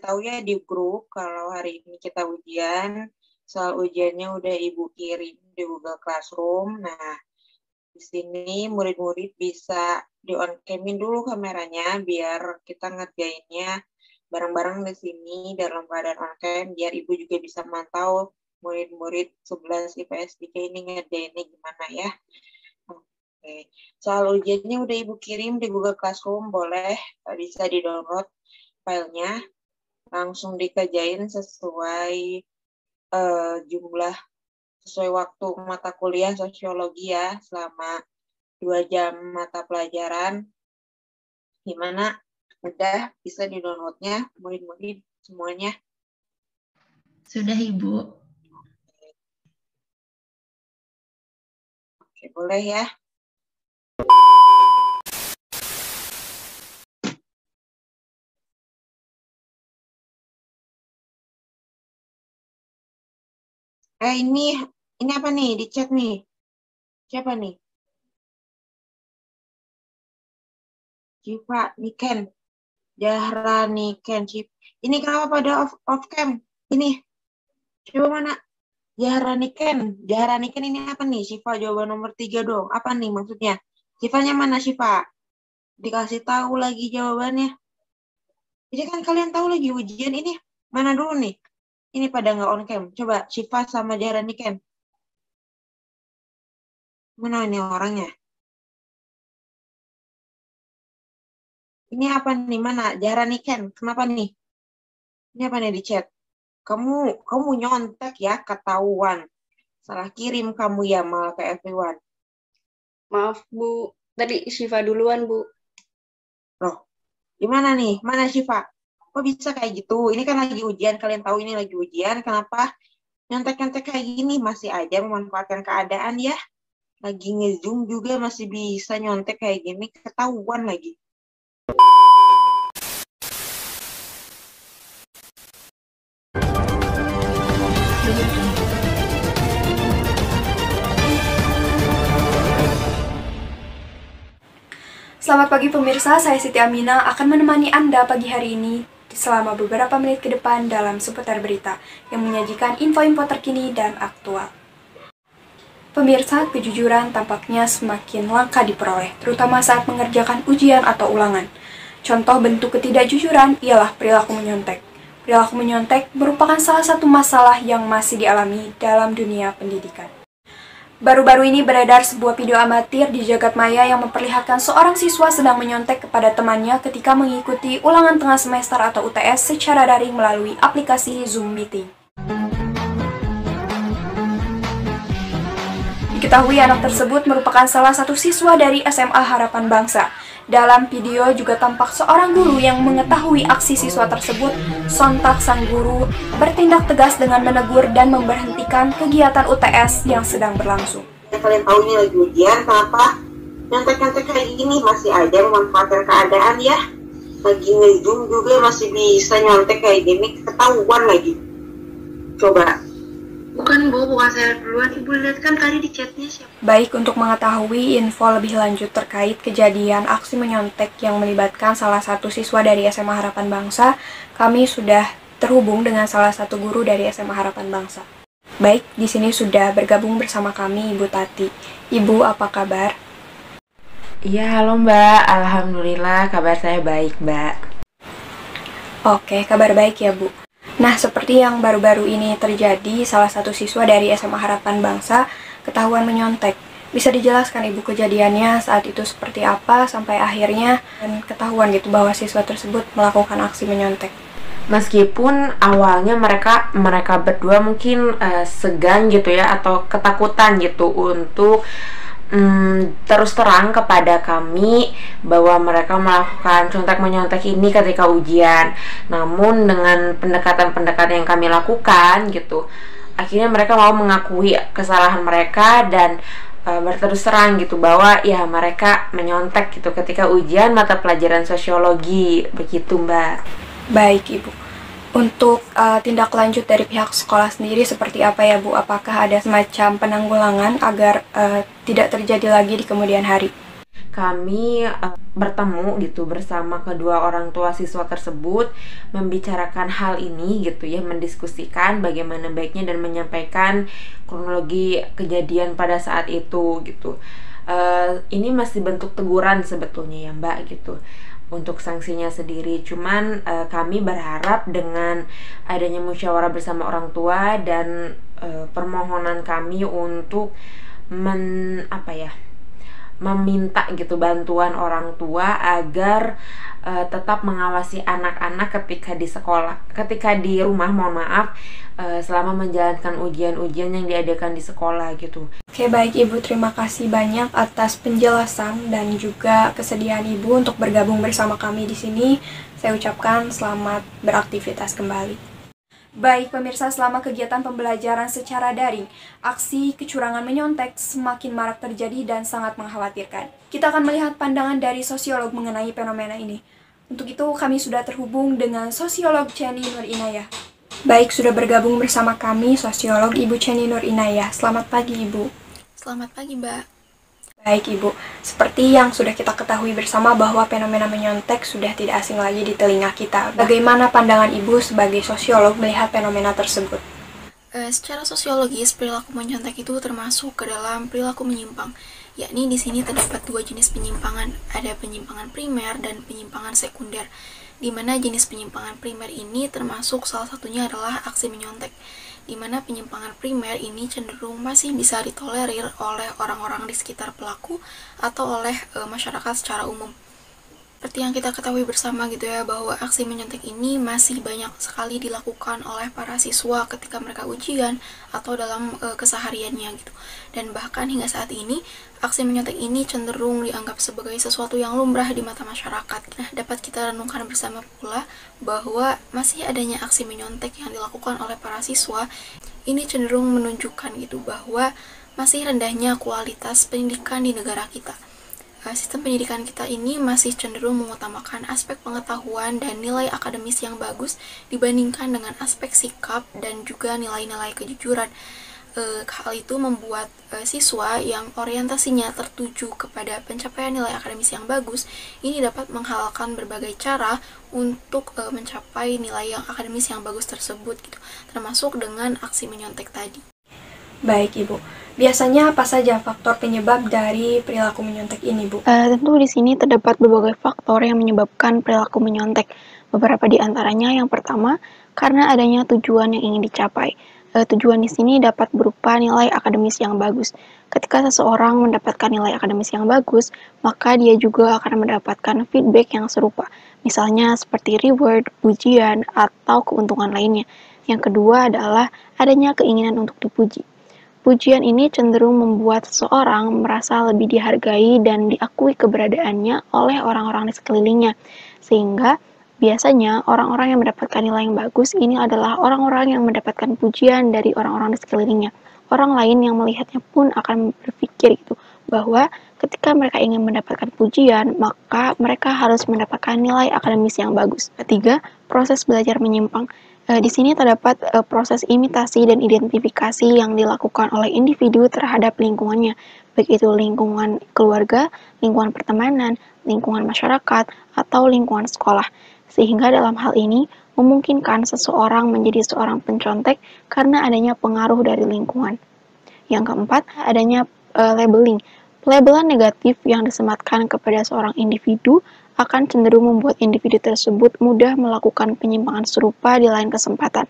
tahu ya di grup kalau hari ini kita ujian. Soal ujiannya udah Ibu kirim di Google Classroom. Nah, di sini murid-murid bisa di-on-camin dulu kameranya biar kita ngerjainnya bareng-bareng di sini dalam keadaan on-cam biar Ibu juga bisa mantau murid-murid 11 IPS 3 ini ngerjainnya gimana ya. Oke. Soal ujiannya udah Ibu kirim di Google Classroom, boleh bisa di-download filenya, langsung dikerjain sesuai jumlah sesuai waktu mata kuliah sosiologi ya selama 2 jam mata pelajaran. Gimana? Udah bisa di-downloadnya murid-murid semuanya? Sudah, Ibu. Oke, boleh ya. Ini apa nih di chat nih? Siapa nih? Cipa, Niken, Zahra, Niken, Cip. Ini kenapa pada off cam? Ini, coba mana? Zahra Niken ini apa nih? Siva jawaban nomor 3 dong. Apa nih maksudnya? Sifanya mana Siva? Dikasih tahu lagi jawabannya. Jadi kan kalian tahu lagi ujian ini. Mana dulu nih? Ini pada nggak on cam. Coba Siva sama Zahra Niken. Mana ini orangnya? Ini apa nih? Mana? Zahra Niken. Kenapa nih? Ini apa nih di chat? Kamu nyontek ya, ketahuan. Salah kirim kamu ya malah ke everyone. Maaf, Bu. Tadi Syifa duluan, Bu. Loh, gimana nih? Mana Syifa? Kok bisa kayak gitu? Ini kan lagi ujian, kalian tahu ini lagi ujian. Kenapa nyontek-nyontek kayak gini? Masih aja memanfaatkan keadaan ya. Lagi nge-zoom juga masih bisa nyontek kayak gini. Ketahuan lagi. Selamat pagi pemirsa, saya Siti Amina akan menemani Anda pagi hari ini selama beberapa menit ke depan dalam seputar berita yang menyajikan info-info terkini dan aktual. Pemirsa, kejujuran tampaknya semakin langka diperoleh, terutama saat mengerjakan ujian atau ulangan. Contoh bentuk ketidakjujuran ialah perilaku menyontek. Perilaku menyontek merupakan salah satu masalah yang masih dialami dalam dunia pendidikan. Baru-baru ini beredar sebuah video amatir di jagat maya yang memperlihatkan seorang siswa sedang menyontek kepada temannya ketika mengikuti ulangan tengah semester atau UTS secara daring melalui aplikasi Zoom Meeting. Diketahui anak tersebut merupakan salah satu siswa dari SMA Harapan Bangsa. Dalam video juga tampak seorang guru yang mengetahui aksi siswa tersebut, sontak sang guru bertindak tegas dengan menegur dan memberhentikan kegiatan UTS yang sedang berlangsung. Kalian tahu ini lagi ujian, kenapa nyontek-nyontek kayak gini? Masih aja memanfaatkan keadaan ya. Lagi nge-zoom juga masih bisa nyontek kayak gini, ketahuan lagi. Coba. Bukan, Bu, bukan saya duluan. Ibu lihat kan tadi di chatnya siapa? Baik, untuk mengetahui info lebih lanjut terkait kejadian aksi menyontek yang melibatkan salah satu siswa dari SMA Harapan Bangsa, kami sudah terhubung dengan salah satu guru dari SMA Harapan Bangsa. Baik, di sini sudah bergabung bersama kami Ibu Tati. Ibu, apa kabar? Iya, halo Mbak. Alhamdulillah, kabar saya baik, Mbak. Oke, kabar baik ya, Bu. Nah, seperti yang baru-baru ini terjadi, salah satu siswa dari SMA Harapan Bangsa ketahuan menyontek. Bisa dijelaskan Ibu kejadiannya saat itu seperti apa sampai akhirnya dan ketahuan gitu bahwa siswa tersebut melakukan aksi menyontek? Meskipun awalnya mereka berdua mungkin segan gitu ya atau ketakutan gitu untuk terus terang kepada kami bahwa mereka melakukan contek menyontek ini ketika ujian. Namun dengan pendekatan-pendekatan yang kami lakukan gitu, akhirnya mereka mau mengakui kesalahan mereka dan berterus terang gitu bahwa ya mereka menyontek gitu ketika ujian mata pelajaran sosiologi, begitu Mbak. Baik Ibu. Untuk tindak lanjut dari pihak sekolah sendiri seperti apa ya Bu? Apakah ada semacam penanggulangan agar tidak terjadi lagi di kemudian hari? kami bertemu gitu bersama kedua orang tua siswa tersebut, membicarakan hal ini gitu ya, mendiskusikan bagaimana baiknya dan menyampaikan kronologi kejadian pada saat itu gitu. Ini masih bentuk teguran sebetulnya ya Mbak gitu untuk sanksinya sendiri. Cuman kami berharap dengan adanya musyawarah bersama orang tua dan permohonan kami untuk meminta gitu bantuan orang tua agar tetap mengawasi anak-anak ketika di rumah, selama menjalankan ujian-ujian yang diadakan di sekolah gitu. Oke, baik Ibu, terima kasih banyak atas penjelasan dan juga kesediaan Ibu untuk bergabung bersama kami di sini. Saya ucapkan selamat beraktivitas kembali. Baik pemirsa, selama kegiatan pembelajaran secara daring, aksi kecurangan menyontek semakin marak terjadi dan sangat mengkhawatirkan. Kita akan melihat pandangan dari sosiolog mengenai fenomena ini. Untuk itu kami sudah terhubung dengan sosiolog Cheny Nur Inayah. Baik, sudah bergabung bersama kami sosiolog Ibu Cheny Nur Inayah. Selamat pagi Ibu. Selamat pagi Mbak. Baik Ibu, seperti yang sudah kita ketahui bersama bahwa fenomena menyontek sudah tidak asing lagi di telinga kita. Bagaimana pandangan Ibu sebagai sosiolog melihat fenomena tersebut? Secara sosiologis, perilaku menyontek itu termasuk ke dalam perilaku menyimpang. Yakni di sini terdapat dua jenis penyimpangan, ada penyimpangan primer dan penyimpangan sekunder. Di mana jenis penyimpangan primer ini termasuk salah satunya adalah aksi menyontek. Di mana penyimpangan primer ini cenderung masih bisa ditolerir oleh orang-orang di sekitar pelaku atau oleh masyarakat secara umum. Seperti yang kita ketahui bersama gitu ya, bahwa aksi menyontek ini masih banyak sekali dilakukan oleh para siswa ketika mereka ujian atau dalam kesehariannya gitu. Dan bahkan hingga saat ini, aksi menyontek ini cenderung dianggap sebagai sesuatu yang lumrah di mata masyarakat. Nah, dapat kita renungkan bersama pula bahwa masih adanya aksi menyontek yang dilakukan oleh para siswa ini cenderung menunjukkan gitu bahwa masih rendahnya kualitas pendidikan di negara kita. Sistem pendidikan kita ini masih cenderung mengutamakan aspek pengetahuan dan nilai akademis yang bagus dibandingkan dengan aspek sikap dan juga nilai-nilai kejujuran. Hal itu membuat siswa yang orientasinya tertuju kepada pencapaian nilai akademis yang bagus ini dapat menghalalkan berbagai cara untuk mencapai nilai yang akademis yang bagus tersebut gitu, termasuk dengan aksi menyontek tadi. Baik Ibu, biasanya apa saja faktor penyebab dari perilaku menyontek ini Bu? Tentu di sini terdapat berbagai faktor yang menyebabkan perilaku menyontek. Beberapa di antaranya, yang pertama, karena adanya tujuan yang ingin dicapai. Tujuan di sini dapat berupa nilai akademis yang bagus. Ketika seseorang mendapatkan nilai akademis yang bagus, maka dia juga akan mendapatkan feedback yang serupa. Misalnya seperti reward, pujian, atau keuntungan lainnya. Yang kedua adalah adanya keinginan untuk dipuji. Pujian ini cenderung membuat seseorang merasa lebih dihargai dan diakui keberadaannya oleh orang-orang di sekelilingnya. Sehingga biasanya orang-orang yang mendapatkan nilai yang bagus ini adalah orang-orang yang mendapatkan pujian dari orang-orang di sekelilingnya. Orang lain yang melihatnya pun akan berpikir gitu, bahwa ketika mereka ingin mendapatkan pujian, maka mereka harus mendapatkan nilai akademis yang bagus. Ketiga, proses belajar menyimpang. Di sini terdapat proses imitasi dan identifikasi yang dilakukan oleh individu terhadap lingkungannya, baik itu lingkungan keluarga, lingkungan pertemanan, lingkungan masyarakat, atau lingkungan sekolah. Sehingga dalam hal ini memungkinkan seseorang menjadi seorang pencontek karena adanya pengaruh dari lingkungan. Yang keempat, adanya labeling. Pelabelan negatif yang disematkan kepada seorang individu akan cenderung membuat individu tersebut mudah melakukan penyimpangan serupa di lain kesempatan.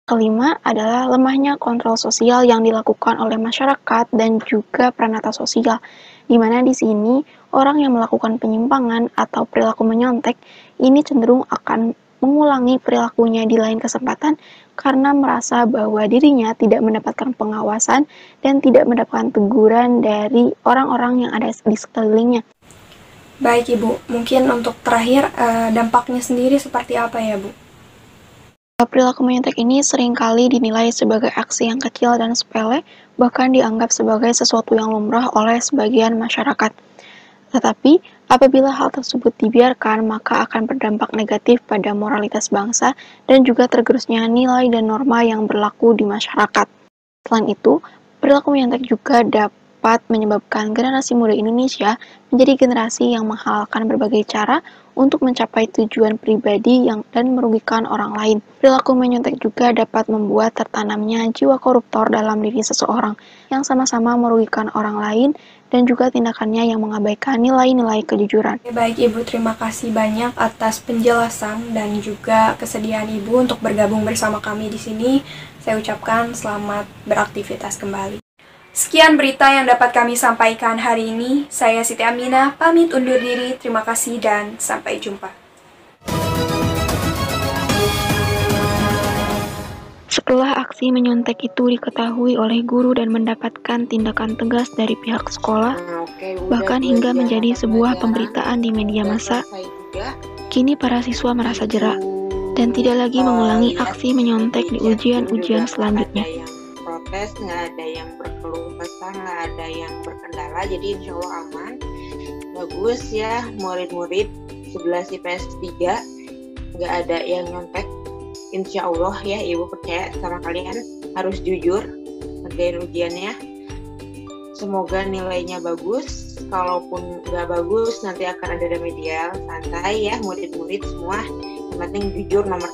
Kelima adalah lemahnya kontrol sosial yang dilakukan oleh masyarakat dan juga peranata sosial, di mana di sini orang yang melakukan penyimpangan atau perilaku menyontek ini cenderung akan mengulangi perilakunya di lain kesempatan karena merasa bahwa dirinya tidak mendapatkan pengawasan dan tidak mendapatkan teguran dari orang-orang yang ada di sekelilingnya. Baik Ibu, mungkin untuk terakhir dampaknya sendiri seperti apa ya Bu? Perilaku menyontek ini seringkali dinilai sebagai aksi yang kecil dan sepele, bahkan dianggap sebagai sesuatu yang lumrah oleh sebagian masyarakat. Tetapi, apabila hal tersebut dibiarkan, maka akan berdampak negatif pada moralitas bangsa dan juga tergerusnya nilai dan norma yang berlaku di masyarakat. Selain itu, perilaku menyontek juga dapat dapat menyebabkan generasi muda Indonesia menjadi generasi yang menghalalkan berbagai cara untuk mencapai tujuan pribadi dan merugikan orang lain. Perilaku menyontek juga dapat membuat tertanamnya jiwa koruptor dalam diri seseorang yang sama-sama merugikan orang lain dan juga tindakannya yang mengabaikan nilai-nilai kejujuran. Baik Ibu, terima kasih banyak atas penjelasan dan juga kesediaan Ibu untuk bergabung bersama kami di sini. Saya ucapkan selamat beraktivitas kembali. Sekian berita yang dapat kami sampaikan hari ini. Saya Siti Aminah, pamit undur diri. Terima kasih dan sampai jumpa. Setelah aksi menyontek itu diketahui oleh guru dan mendapatkan tindakan tegas dari pihak sekolah, bahkan hingga menjadi sebuah pemberitaan di media massa, kini para siswa merasa jera dan tidak lagi mengulangi aksi menyontek di ujian-ujian selanjutnya. Protes, nggak ada yang berkeluh kesah, nggak ada yang berkendala, jadi insya Allah aman. Bagus ya, murid-murid 11 IPS 3, nggak ada yang nyontek. Insya Allah ya, Ibu percaya sama kalian, harus jujur ngerjain ujiannya. Semoga nilainya bagus, kalaupun nggak bagus nanti akan ada remedial. Santai ya murid-murid semua, yang penting jujur nomor